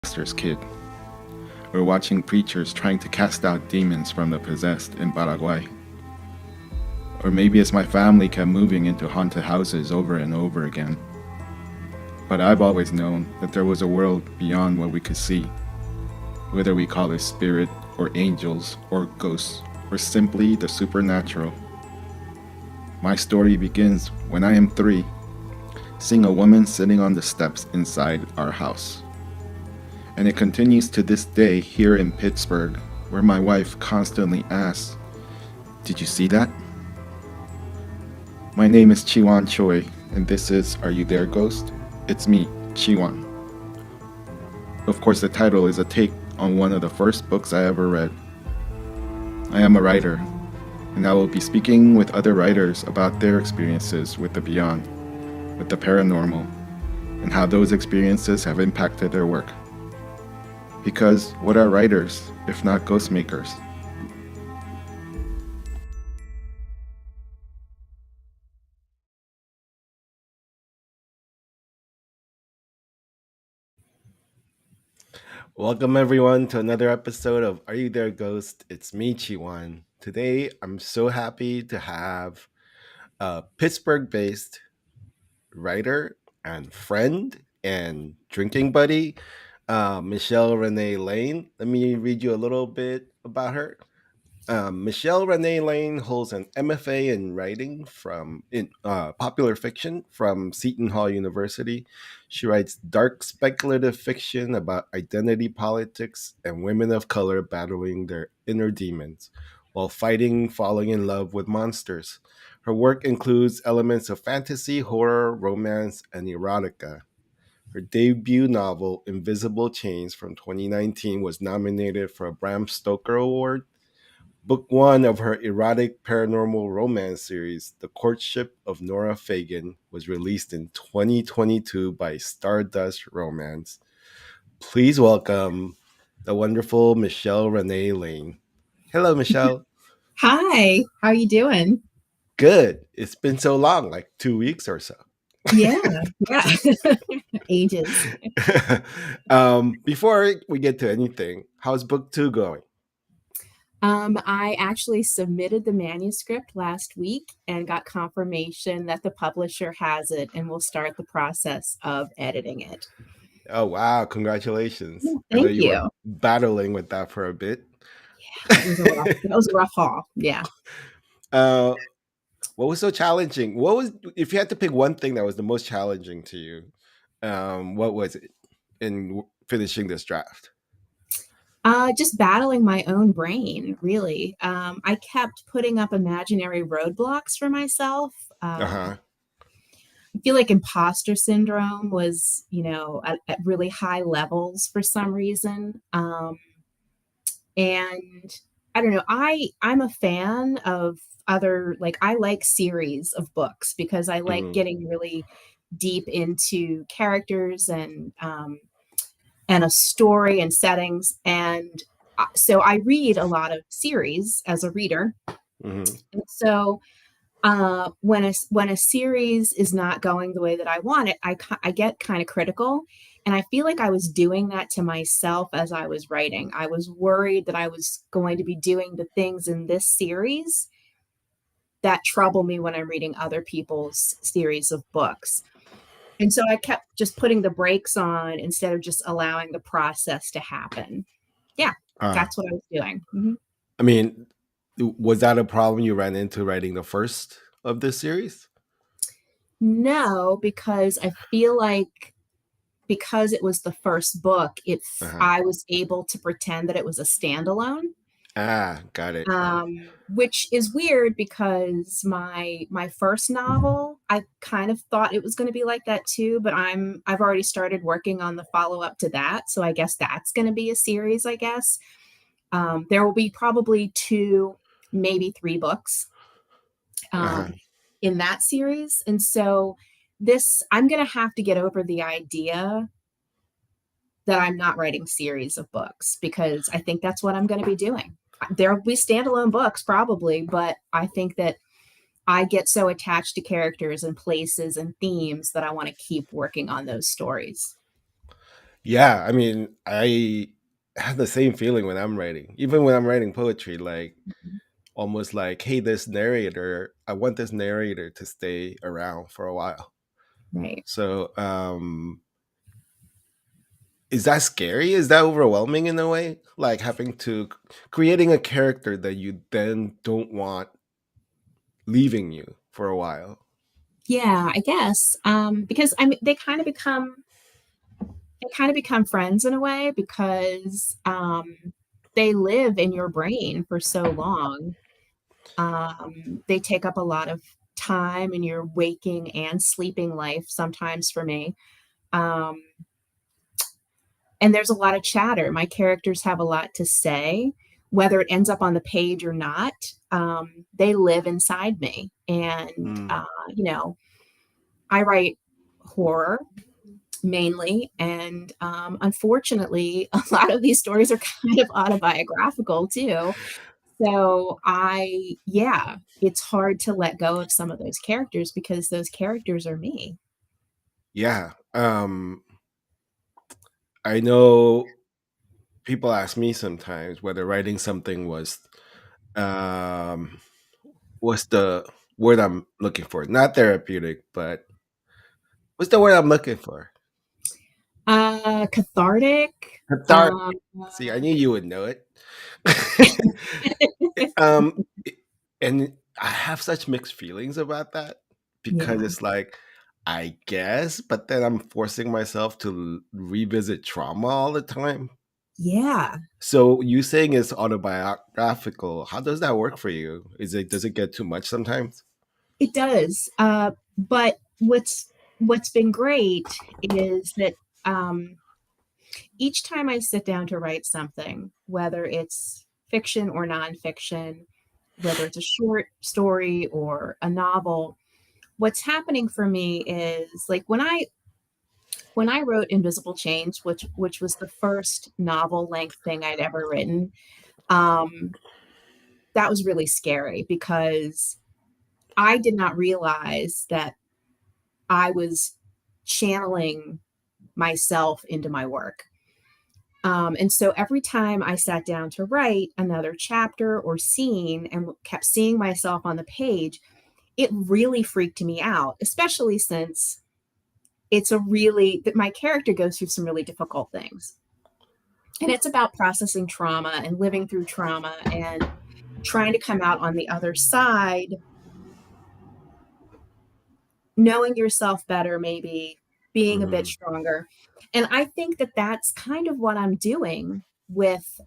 pastor's kid, or watching preachers trying to cast out demons from the possessed in Paraguay. Or maybe it's my family kept moving into haunted houses over and over again. But I've always known that there was a world beyond what we could see, whether we call it spirit, or angels, or ghosts, or simply the supernatural. My story begins when I am 3, seeing a woman sitting on the steps inside our house. And it continues to this day here in Pittsburgh, where my wife constantly asks, "Did you see that?" My name is Chiwan Choi, and this is Are You There, Ghost? It's me, Chiwan. Of course, the title is a take on one of the first books I ever read. I am a writer, and I will be speaking with other writers about their experiences with the beyond, with the paranormal, and how those experiences have impacted their work. Because what are writers if not ghost makers? Welcome everyone to another episode of Are You There, Ghost? It's me, Chiwan. Today, I'm so happy to have a Pittsburgh-based writer and friend and drinking buddy, Michelle Renee Lane. Let me read you a little bit about her. Michelle Renee Lane holds an MFA in writing from in popular fiction from Seton Hall University. She writes dark speculative fiction about identity politics and women of color battling their inner demons while falling in love with monsters. Her work includes elements of fantasy, horror, romance, and erotica. Her debut novel, Invisible Chains from 2019, was nominated for a Bram Stoker Award. Book one of her erotic paranormal romance series, The Courtship of Nora Fagan, was released in 2022 by Stardust Romance. Please welcome the wonderful Michelle Renee Lane. Hello, Michelle. Hi, how are you doing? Good. It's been so long, like 2 weeks or so. Yeah, yeah. Ages. Before we get to anything, how's book two going? I actually submitted the manuscript last week and got confirmation that the publisher has it and will start the process of editing it. Oh, wow. Congratulations. Yeah, I know thank you were you. battling with that for a bit. Yeah, it was a rough haul. Yeah. uh, what was so challenging? What was, if you had to pick one thing that was the most challenging to you, what was it in finishing this draft? Just battling my own brain, really. I kept putting up imaginary roadblocks for myself. Uh huh. I feel like imposter syndrome was, at really high levels for some reason. And I don't know, I'm a fan of other, like, I like series of books because I like Hmm. getting really deep into characters and a story and settings. And so I read a lot of series as a reader. Hmm. And so when a series is not going the way that I want it, I get kind of critical, and I feel like I was doing that to myself as I was writing. I was worried that I was going to be doing the things in this series that trouble me when I'm reading other people's series of books. And so I kept just putting the brakes on instead of just allowing the process to happen. Yeah, Uh, that's what I was doing. Mhm. I mean, was that a problem you ran into writing the first of this series? No, because I feel like because it was the first book, Uh huh. I was able to pretend that it was a standalone, Ah, got it. which is weird because my first novel, I kind of thought it was going to be like that too, but I've already started working on the follow up to that, so I guess that's going to be a series. I guess there will be probably two, maybe three books Uh huh. um, in that series, and so this I'm going to have to get over the idea that I'm not writing series of books because I think that's what I'm going to be doing. There will be standalone books probably, but I think that I get so attached to characters and places and themes that I want to keep working on those stories. Yeah, I mean, I have the same feeling when I'm writing. Even when I'm writing poetry, like almost like, hey, this narrator, I want this narrator to stay around for a while. Right. So, is that scary? Is that overwhelming in a way? Like having to creating a character that you then don't want leaving you for a while. Yeah, I guess. Because I mean, they kind of become friends in a way because they live in your brain for so long. They take up a lot of time in your waking and sleeping life, sometimes for me. Um, and there's a lot of chatter. My characters have a lot to say, whether it ends up on the page or not. They live inside me. And, Mm. you know, I write horror mainly. And unfortunately, a lot of these stories are kind of autobiographical too. So yeah, it's hard to let go of some of those characters because those characters are me. Yeah. I know people ask me sometimes whether writing something um what's the word I'm looking for? Not therapeutic, but what's the word I'm looking for? Cathartic. Cathartic. See, I knew you would know it. um, and I have such mixed feelings about that because Yeah, it's like, I guess, but then I'm forcing myself to revisit trauma all the time. yeah, So you saying it's autobiographical? How does that work for you? Is it does it get too much sometimes? it does. But what's been great is that um, each time I sit down to write something, whether it's fiction or nonfiction, whether it's a short story or a novel, what's happening for me is like when I wrote Invisible Chains, which was the first novel length thing I'd ever written, um, that was really scary because I did not realize that I was channeling myself into my work. And so every time I sat down to write another chapter or scene and kept seeing myself on the page, it really freaked me out, especially since it's a really that my character goes through some really difficult things. And it's about processing trauma and living through trauma and trying to come out on the other side, knowing yourself better, maybe being a bit Mm. stronger. And I think that that's kind of what I'm doing with